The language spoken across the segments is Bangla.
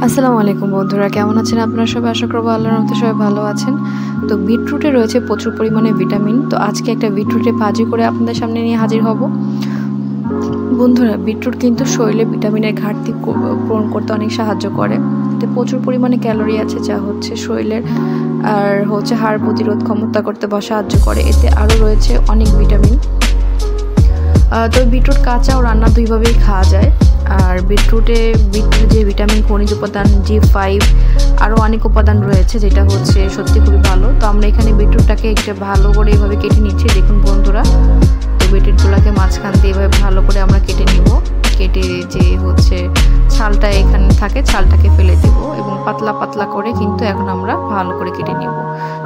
আসসালামু আলাইকুম বন্ধুরা, কেমন আছেন আপনারা সবাই? আশা করব আল্লাহর রহমতে সবাই ভালো আছেন। তো বিটরুটে রয়েছে প্রচুর পরিমাণে ভিটামিন। তো আজকে একটা বিটরুটে ভাজি করে আপনাদের সামনে নিয়ে হাজির হব। বন্ধুরা, বিটরুট কিন্তু শরীরে ভিটামিনের ঘাটতি পূরণ করতে অনেক সাহায্য করে। এতে প্রচুর পরিমাণে ক্যালোরি আছে, যা হচ্ছে শরীরের আর হাড় প্রতিরোধ ক্ষমতা করতে সাহায্য করে। এতে আরও রয়েছে অনেক ভিটামিন। তো বিটরুট কাঁচা ও রান্না দুইভাবেই খাওয়া যায়। আর বিটরুটে যে ভিটামিন, খনিজ উপাদান, G5 আরও অনেক উপাদান রয়েছে, যেটা হচ্ছে সত্যি খুবই ভালো। তো আমরা এখানে বিটরুটটাকে একটু ভালো করে এইভাবে কেটে নিচ্ছি। দেখুন বন্ধুরা, তো বিটরুটগুলোকে মাঝখান দিয়ে এভাবে ভালো করে আমরা কেটে নিব। কেটে যে ছালটা এখানে থাকে, ছালটাকে ফেলে দেব এবং পাতলা পাতলা করে কিন্তু এখন আমরা ভালো করে কেটে নিব।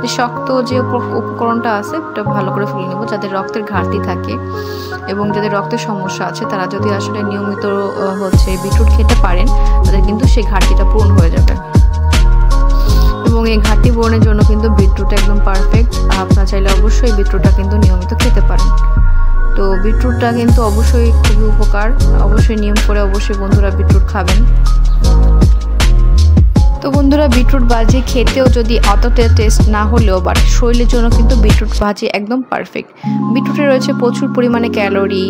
যে শক্ত যে উপকরণটা আছে ওটা ভালো করে ফেলে নেব, যাদের রক্তের ঘাটতি থাকে এবং যাদের রক্তের সমস্যা আছে, তারা যদি আসলে নিয়মিত বিটরুট খেতে পারেন, তাদের কিন্তু সেই ঘাটতিটা পূরণ হয়ে যাবে। এবং এই ঘাটতি পূরণের জন্য কিন্তু বিটরুট একদম পারফেক্ট। আপনারা চাইলে অবশ্যই বিটরুটটা কিন্তু নিয়মিত খেতে পারেন। তো বিটরুটটা কিন্তু অবশ্যই খুবই উপকার, অবশ্যই নিয়ম করে অবশ্যই বন্ধুরা বিটরুট খাবেন। তো বন্ধুরা, বিটরুট ভাজি খেতেও যদি অতটা টেস্ট না হলেও বাট শরীরের জন্য কিন্তু বিটরুট ভাজি একদম পারফেক্ট। বিটরুটে রয়েছে প্রচুর পরিমাণে ক্যালোরি,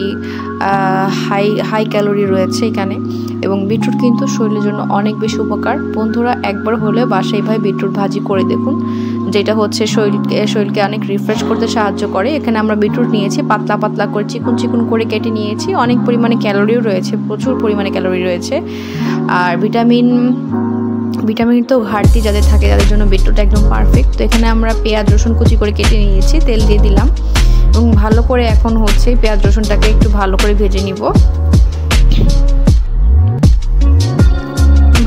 হাই ক্যালোরি রয়েছে এখানে, এবং বিটরুট কিন্তু শরীরের জন্য অনেক বেশি উপকার। বন্ধুরা, একবার হলে বাসায় এইভাবে বিটরুট ভাজি করে দেখুন, যেটা শরীরকে অনেক রিফ্রেশ করতে সাহায্য করে। এখানে আমরা বিটরুট নিয়েছি, পাতলা পাতলা করে চিকুন চিকুন করে কেটে নিয়েছি। অনেক পরিমাণে ক্যালোরিও রয়েছে, প্রচুর পরিমাণে ক্যালোরি রয়েছে। আর ভিটামিন তো ঘাটতি যাদের থাকে, তাদের জন্য বিটরুট একদম পারফেক্ট। তো এখানে আমরা পেঁয়াজ রসুন কুচি করে কেটে নিয়েছি, তেল দিয়ে দিলাম এবং ভালো করে এখন পেঁয়াজ রসুনটাকে একটু ভালো করে ভেজে নিব।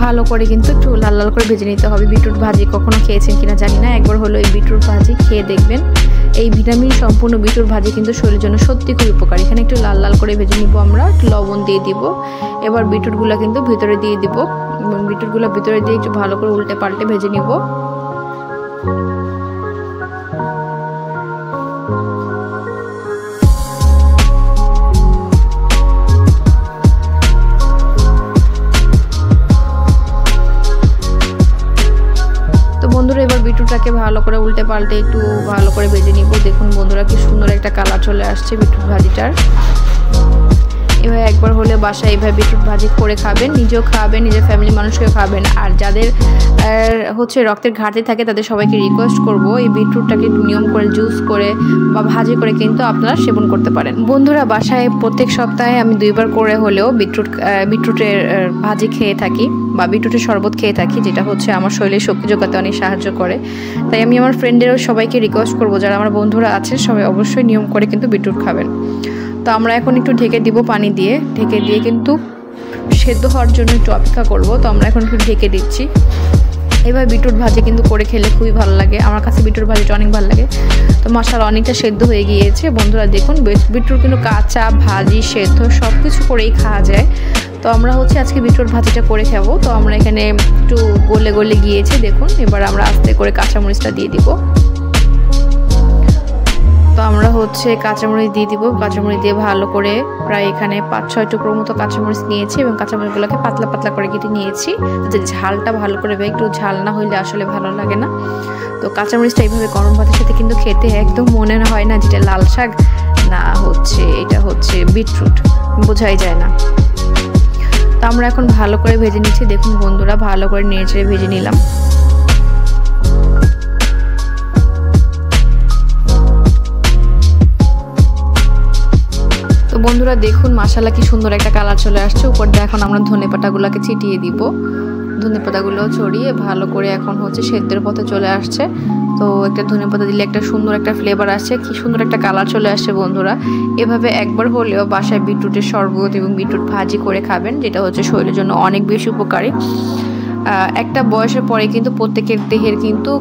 ভালো করে কিন্তু একটু লাল লাল করে ভেজে নিতে হবে। বিটরুট ভাজি কখনো খেয়েছেন কিনা জানি না, একবার হলো এই বিটরুট ভাজি খেয়ে দেখবেন। এই ভিটামিন সম্পূর্ণ বিটরুট ভাজি কিন্তু শরীরের জন্য সত্যি খুব উপকারী। এখানে একটু লাল লাল করে ভেজে নিব আমরা, একটু লবণ দিয়ে দিব। এবার বিটরুটগুলো কিন্তু ভিতরে দিয়ে দিব এবং বিটরুটগুলো ভিতরে দিয়ে একটু ভালো করে উল্টে পাল্টে ভেজে নিব। বন্ধুরা, এবার বিটরুটটাকে ভালো করে উল্টে পাল্টে একটু ভালো করে ভেজে নিব। দেখুন বন্ধুরা, কি সুন্দর একটা কালার চলে আসছে বিটরুট ভাজিটার। এভাবে একবার হলে বাসায় এইভাবে বিটরুট ভাজি করে খাবেন, নিজেও খাবেন, নিজের ফ্যামিলি মানুষকেও খাবেন। আর যাদের রক্তের ঘাটতি থাকে, তাদের সবাইকে রিকোয়েস্ট করব এই বিটরুটটাকে একটু নিয়ম করে জুস করে বা ভাজি করে কিন্তু আপনারা সেবন করতে পারেন। বন্ধুরা, বাসায় প্রত্যেক সপ্তাহে আমি 2বার করে হলেও বিটরুটের ভাজি খেয়ে থাকি বা বিটরুটের শরবত খেয়ে থাকি, যেটা আমার শরীরে শক্তি যোগাতে অনেক সাহায্য করে। তাই আমি আমার ফ্রেন্ডেরও সবাইকে রিকোয়েস্ট করব, যারা আমার বন্ধুরা আছেন সবাই অবশ্যই নিয়ম করে কিন্তু বিটরুট খাবেন। তো আমরা এখন একটু ঢেকে দিব, পানি দিয়ে ঢেকে দিয়ে কিন্তু সেদ্ধ হওয়ার জন্য একটু অপেক্ষা করব। তো আমরা এখন একটু ঢেকে দিচ্ছি। এবার বিটরুট ভাজি কিন্তু করে খেলে খুবই ভালো লাগে, আমার কাছে বিটরুট ভাজিটা অনেক ভালো লাগে। তো মাশাআল্লাহ অনেকটা সেদ্ধ হয়ে গিয়েছে। বন্ধুরা দেখুন, বিটরুট কিন্তু কাঁচা, ভাজি, সেদ্ধ সব কিছু করেই খাওয়া যায়। তো আমরা আজকে বিটরুট ভাজিটা করে খাবো। তো আমরা এখানে একটু গলে গলে গিয়েছে দেখুন। এবার আমরা আস্তে করে কাঁচামরিচটা দিয়ে দিব। তো আমরা কাঁচামরিচ দিয়ে দিব। কাঁচামরিচ দিয়ে ভালো করে প্রায় এখানে 5-6 টুকরোর মতো কাঁচামরিচ নিয়েছি এবং কাঁচামরিচগুলোকে পাতলা পাতলা করে কেটে নিয়েছি, যাতে ঝালটা ভালো করে একটু ঝাল না হইলে আসলে ভালো লাগে না। তো কাঁচামরিচটা এইভাবে গরম ভাতের সাথে কিন্তু খেতে একদম মনে হয় না যেটা লাল শাক না, এটা বিটরুট, বোঝাই যায় না। তো আমরা এখন ভালো করে ভেজে নিচ্ছি। দেখুন বন্ধুরা, ভালো করে নেড়ে চেড়ে ভেজে নিলাম। তো বন্ধুরা দেখুন, মাশাআল্লাহ কি সুন্দর একটা কালার চলে আসছে। উপর দিয়ে এখন আমরা ধনেপাতাগুলোকে ছিটিয়ে দিব। ধনেপাতাগুলো ছড়িয়ে ভালো করে এখন সেদ্ধের পথে চলে আসছে। তো একটা ধনেপাতা দিলে একটা সুন্দর একটা ফ্লেভার আসছে, কি সুন্দর একটা কালার চলে আসছে। বন্ধুরা, এভাবে একবার হলেও বাসায় বিটরুটের শরবত এবং বিটরুট ভাজি করে খাবেন, যেটা শরীরের জন্য অনেক বেশি উপকারী। একটা বয়সের পরে কিন্তু প্রত্যেকের দেহের কিন্তু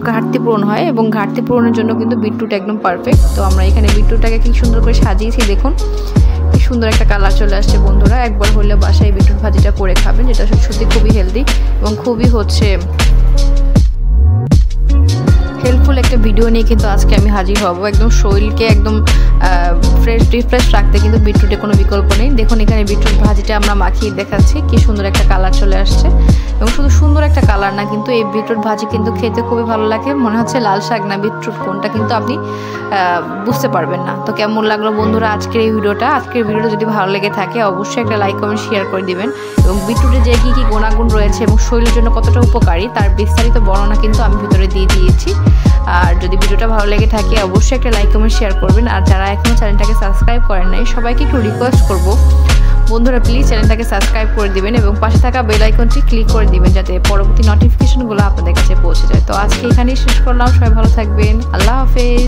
ঘাটতি পূরণ হয় এবং ঘাটতি পূরণের জন্য কিন্তু বিটরুট একদম পারফেক্ট। তো আমরা এখানে বিটরুটটাকে কি সুন্দর করে সাজিয়েছি, দেখুন কি সুন্দর একটা কালার চলে আসছে। বন্ধুরা, একবার হলে বাসায় বিটরুট ভাজিটা করে খাবেন, যেটা সত্যি খুবই হেলদি এবং খুবই হেল্পফুল একটা ভিডিও নিয়ে কিন্তু আজকে আমি হাজির হব। একদম শরীরকে একদম রিফ্রেশ রাখতে কিন্তু বিটরুটে কোনো বিকল্প নেই। দেখুন এখানে বিটরুট ভাজি ভাজিটা আমরা মাখিয়ে দেখাচ্ছি কি সুন্দর একটা কালার চলে আসছে। এবং শুধু সুন্দর একটা কালার না, কিন্তু এই বিটরুট ভাজি কিন্তু খেতে খুবই ভালো লাগে। মনে হচ্ছে লাল শাক না বিটরুট কোনটা কিন্তু আপনি বুঝতে পারবেন না। তো কেমন লাগলো বন্ধুরা আজকের এই ভিডিওটা? আজকের ভিডিওটা যদি ভালো লেগে থাকে অবশ্যই একটা লাইক কমেন্ট শেয়ার করে দিবেন। এবং বিটরুটে যে কী কী গুণাগুণ রয়েছে এবং শরীরের জন্য কতটা উপকারী তার বিস্তারিত বর্ণনা কিন্তু আমি ভিতরে দিয়ে দিয়েছি। আর যদি ভিডিওটা ভালো লেগে থাকে অবশ্যই একটা লাইক কমেন্ট শেয়ার করবেন। আর যারা এখনও চ্যানেলটাকে সাবস্ক্রাইব করেন নাই সবাইকে একটু রিকোয়েস্ট করব বন্ধুরা প্লিজ চ্যানেলটাকে সাবস্ক্রাইব করে দিবেন এবং পাশে থাকা বেল আইকনটি ক্লিক করে দিবেন যাতে পরবর্তী নোটিফিকেশনগুলো আপনাদের কাছে পৌঁছে যায়। তো আজকে এখানেই শেষ করলাম, সবাই ভালো থাকবেন, আল্লাহ হাফেজ।